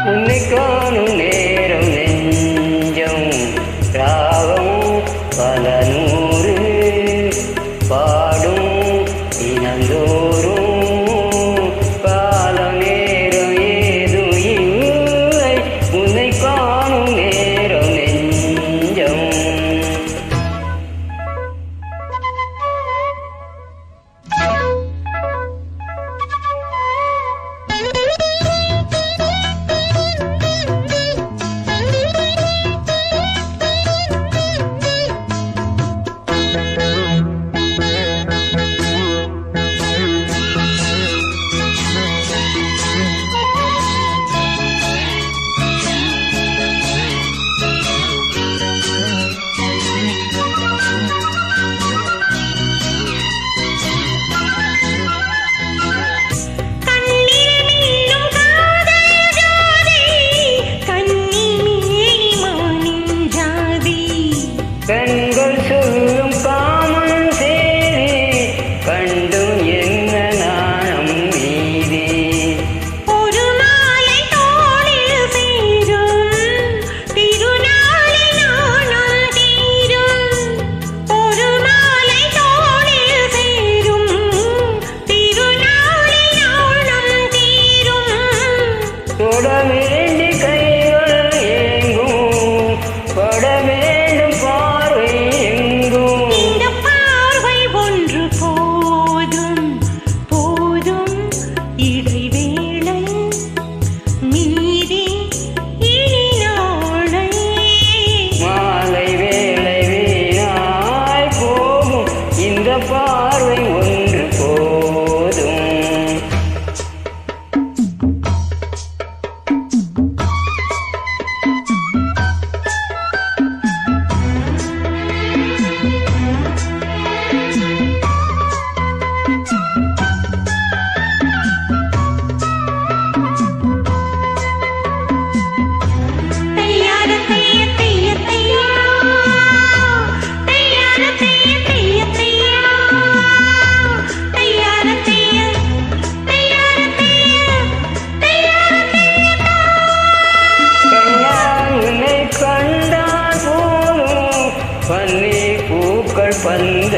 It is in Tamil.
உன்னை காணும் நேரம் நெஞ்சம் ராகம் பல நூறு பாடும் தினந்தோறும் காலம் நேரம் ஏதும் இல்லை உன்னை காணும் நேரம் நெஞ்சம் பெண்கள் சொல்லும் காமன் சேரி கண்டும் என்ன நாணம் மீதி ஒரு மாலை தோளில் சேரும் திருநாளில் நாணம் தீரும் ஒரு மாலை தோளில் சேரும் திருநாளில் நாணம் தீரும் தொட வேண்டி கைகள் ஏங்கும் பட வேண்டும் பார்வை எங்கும் இந்த பார்வை ஒன்று போதும் போதும் இடைவேளை மீறி இனி நாளை மாலை வேளை வீணாய் போகும் இந்த பார்வை ஒன்று போதும் தையார தைய தைய தையா தையார தைய தைய தையா தையார தைய தையார தைய தையார தைய கண்ணால் உன்னை கண்டால் போதும் பன்னி பூக்கள் பந்த